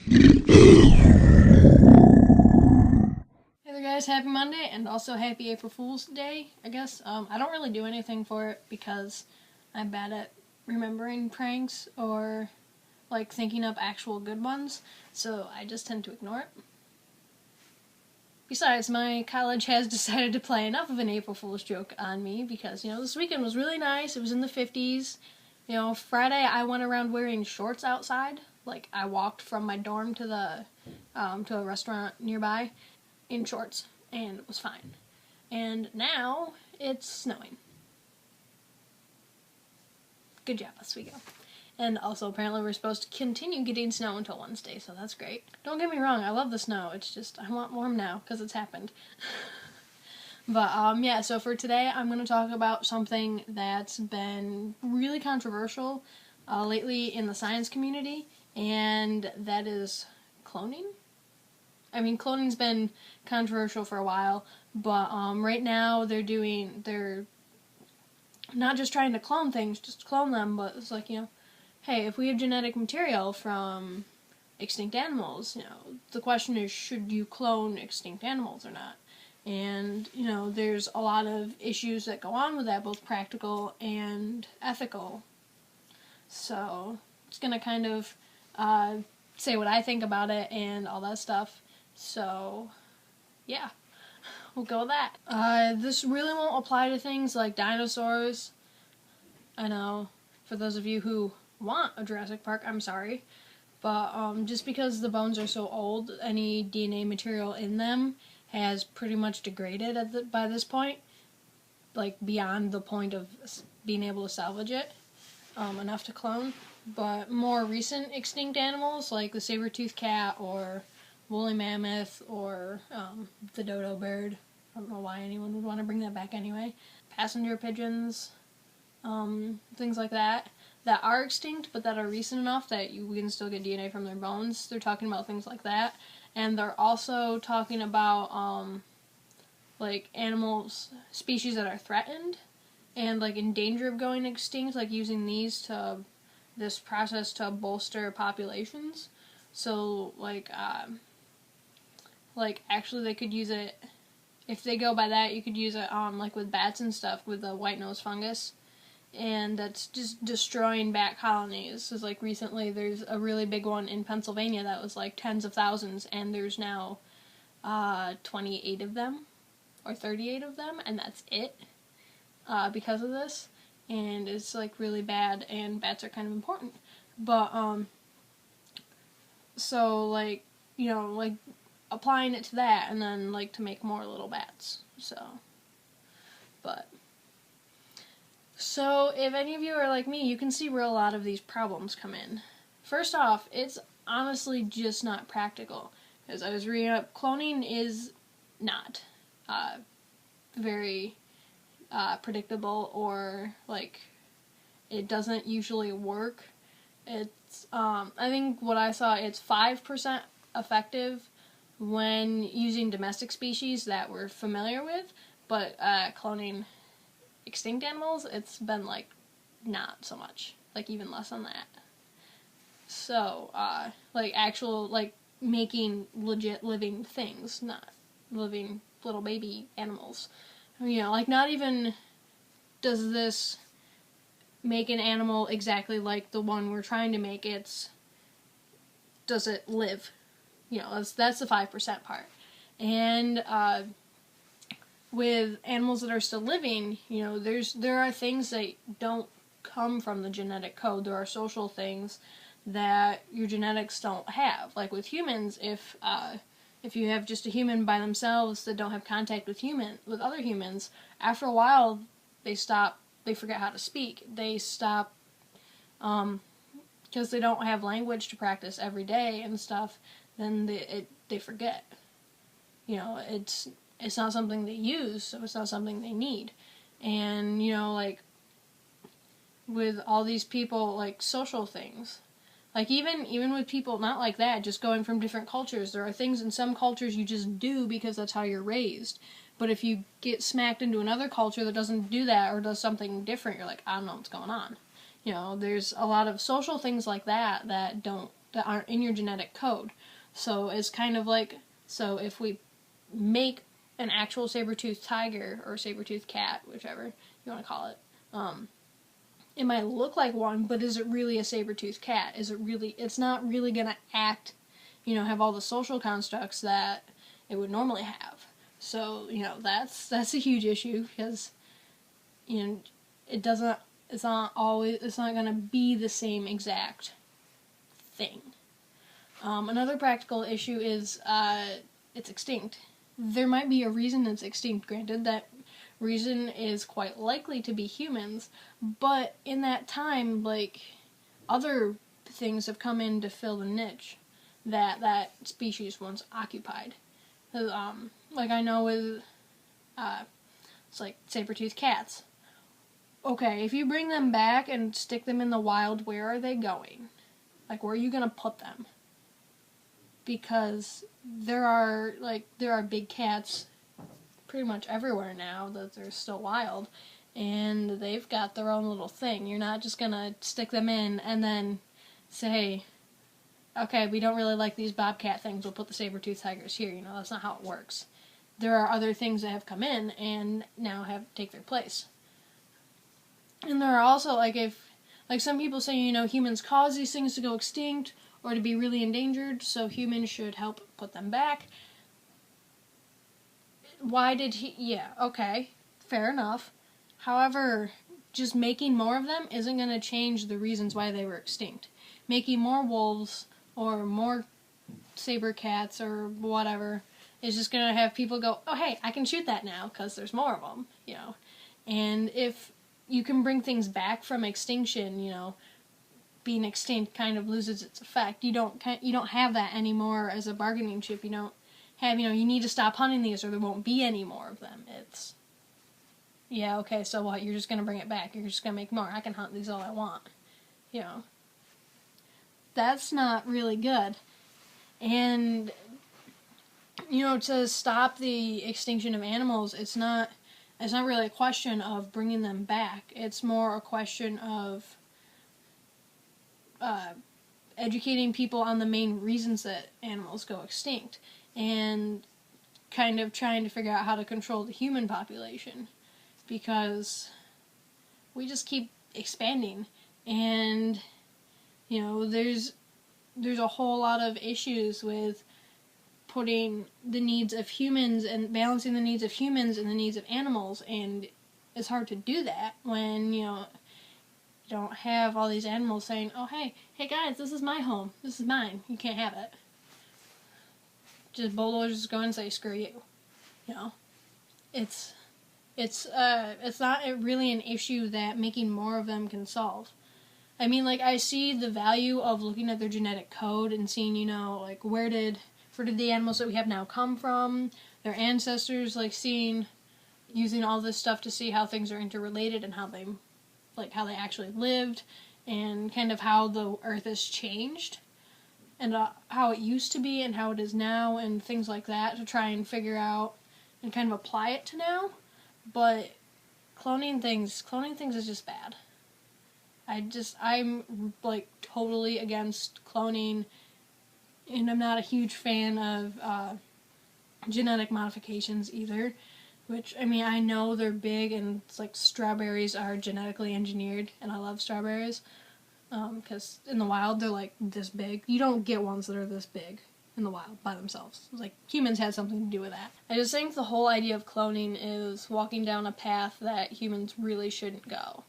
Hey there guys, happy Monday, and also happy April Fool's Day, I guess. I don't really do anything for it because I'm bad at remembering pranks or, like, thinking up actual good ones, so I just tend to ignore it. Besides, my college has decided to play enough of an April Fool's joke on me because, this weekend was really nice. It was in the 50s. Friday I went around wearing shorts outside. Like, I walked from my dorm to a restaurant nearby in shorts, and it was fine. And now it's snowing. Good job, Oswego. And also, apparently, we're supposed to continue getting snow until Wednesday, so that's great. Don't get me wrong, I love the snow. It's just, I want warm now, because it's happened. But, yeah, so for today, I'm going to talk about something that's been really controversial lately in the science community, and that is cloning. I mean, cloning's been controversial for a while, but right now they're not just trying to clone things, just clone them, but it's like, hey, if we have genetic material from extinct animals, the question is, should you clone extinct animals or not? And, there's a lot of issues that go on with that, both practical and ethical. So, it's going to kind of say what I think about it and all that stuff. So, yeah, we'll go with that. This really won't apply to things like dinosaurs. I know, for those of you who want a Jurassic Park, I'm sorry. But just because the bones are so old, any DNA material in them has pretty much degraded by this point. Like, beyond the point of being able to salvage it, enough to clone. But more recent extinct animals, like the saber-toothed cat or woolly mammoth or the dodo bird. I don't know why anyone would want to bring that back anyway. Passenger pigeons, things like that are extinct, but that are recent enough that we can still get DNA from their bones. They're talking about things like that. And they're also talking about, like, animals, species that are threatened and, like, in danger of going extinct, like, using this process to bolster populations. So, like, actually they could use it, if they go by that, you could use it, like, with bats and stuff, with the white nose fungus. And that's just destroying bat colonies. Because, like, recently there's a really big one in Pennsylvania that was, like, tens of thousands, and there's now 28 of them, or 38 of them, and that's it, because of this. And it's, like, really bad, and bats are kind of important. But, so, like, like, applying it to that, and then, like, to make more little bats, So, if any of you are like me, you can see where a lot of these problems come in. First off, it's honestly just not practical. As I was reading up, cloning is not very predictable, or, like, it doesn't usually work. It's, I think what I saw, it's 5% effective when using domestic species that we're familiar with, but cloning extinct animals, it's been, like, not so much, like, even less than that. So, like, actual, like, making legit living things, not living little baby animals. Like, not even does this make an animal exactly like the one we're trying to make, does it live? That's the 5% part. And, with animals that are still living, there are things that don't come from the genetic code. There are social things that your genetics don't have. Like with humans, if you have just a human by themselves that don't have contact with other humans, after a while they forget how to speak. They stop, because they don't have language to practice every day and stuff, then they forget. It's not something they use, so it's not something they need. And, like, with all these people, like, social things, like, even with people not like that, just going from different cultures, there are things in some cultures you just do because that's how you're raised. But if you get smacked into another culture that doesn't do that, or does something different, you're like, I don't know what's going on. There's a lot of social things like that that don't that aren't in your genetic code. So it's kind of like, so if we make an actual saber-toothed tiger or saber-toothed cat, whichever you want to call it, it might look like one, but is it really a saber-toothed cat? It's not really going to act, have all the social constructs that it would normally have. So, that's a huge issue, because, it's not going to be the same exact thing. Another practical issue is, it's extinct. There might be a reason it's extinct, granted, that reason is quite likely to be humans, but in that time, like, other things have come in to fill the niche that species once occupied. Like, I know with, it's like saber-toothed cats. Okay, if you bring them back and stick them in the wild, where are they going? Like, where are you gonna put them? Because there are big cats pretty much everywhere now that they're still wild, and they've got their own little thing. You're not just gonna stick them in and then say, okay, we don't really like these bobcat things, we'll put the saber-toothed tigers here. That's not how it works. There are other things that have come in and now take their place. And there are also, like some people say, humans cause these things to go extinct or to be really endangered, so humans should help put them back. Yeah, okay, fair enough. However, just making more of them isn't going to change the reasons why they were extinct. Making more wolves or more saber cats or whatever is just going to have people go, oh hey, I can shoot that now because there's more of them, And if you can bring things back from extinction, being extinct kind of loses its effect. You don't have that anymore as a bargaining chip. You don't have, you need to stop hunting these or there won't be any more of them. It's, yeah, okay, so what? You're just going to bring it back. You're just going to make more. I can hunt these all I want. That's not really good. And, to stop the extinction of animals, it's not really a question of bringing them back. It's more a question of educating people on the main reasons that animals go extinct, and kind of trying to figure out how to control the human population, because we just keep expanding, and there's a whole lot of issues with putting the needs of humans and balancing the needs of humans and the needs of animals, and it's hard to do that when you don't have all these animals saying, oh hey guys, this is my home, this is mine, you can't have it. Just bulldozers go and say screw you. It's not really an issue that making more of them can solve. I mean, like, I see the value of looking at their genetic code and seeing, like, where did the animals that we have now come from, their ancestors, like, using all this stuff to see how things are interrelated and how they actually lived, and kind of how the earth has changed, and how it used to be and how it is now, and things like that, to try and figure out and kind of apply it to now. But cloning things is just bad. I'm like totally against cloning, and I'm not a huge fan of genetic modifications either, which, I mean, I know they're big, and it's like strawberries are genetically engineered, and I love strawberries, because in the wild they're like this big. You don't get ones that are this big in the wild by themselves. Like, humans had something to do with that. I just think the whole idea of cloning is walking down a path that humans really shouldn't go.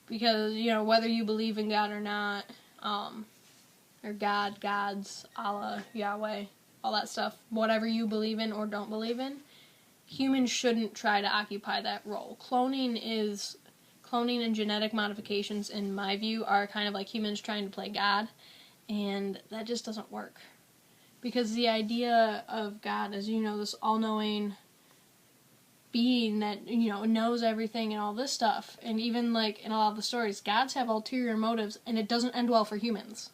Because, whether you believe in God or not, or gods, Allah, Yahweh, all that stuff, whatever you believe in or don't believe in, humans shouldn't try to occupy that role. Cloning and genetic modifications, in my view, are kind of like humans trying to play God, and that just doesn't work. Because the idea of God is, this all-knowing being that, knows everything and all this stuff. And even, like, in a lot of the stories, gods have ulterior motives, and it doesn't end well for humans.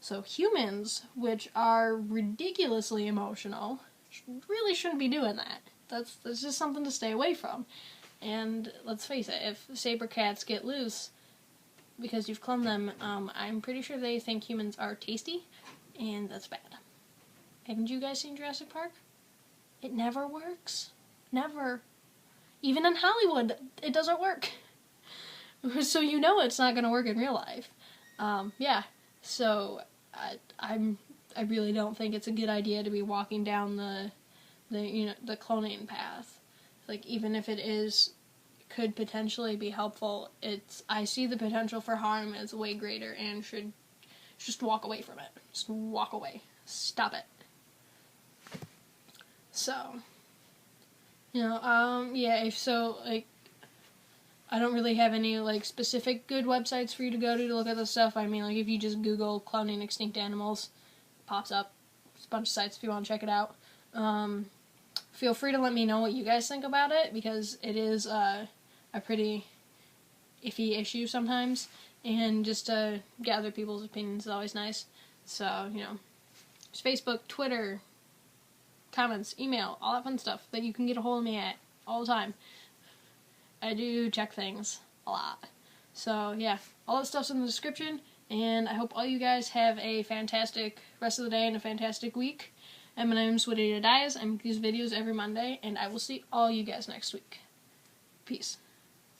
So humans, which are ridiculously emotional, really shouldn't be doing that. That's just something to stay away from. And let's face it, if saber cats get loose, because you've cloned them, I'm pretty sure they think humans are tasty, and that's bad. Haven't you guys seen Jurassic Park? It never works. Never. Even in Hollywood, it doesn't work. So you know it's not going to work in real life. Yeah. So I really don't think it's a good idea to be walking down the cloning path. Like, even if it could potentially be helpful, I see the potential for harm as way greater and should just walk away from it. Just walk away. Stop it. So, yeah, I don't really have any, specific good websites for you to go to look at this stuff. I mean, if you just Google cloning extinct animals, it pops up. There's a bunch of sites if you want to check it out. Feel free to let me know what you guys think about it, because it is a pretty iffy issue sometimes, and just to get other people's opinions is always nice. So, there's Facebook, Twitter, comments, email, all that fun stuff that you can get a hold of me at all the time. I do check things a lot. So, yeah, all that stuff's in the description, and I hope all you guys have a fantastic rest of the day and a fantastic week. And my name is Sweetie Dias. I make these videos every Monday, and I will see all you guys next week. Peace.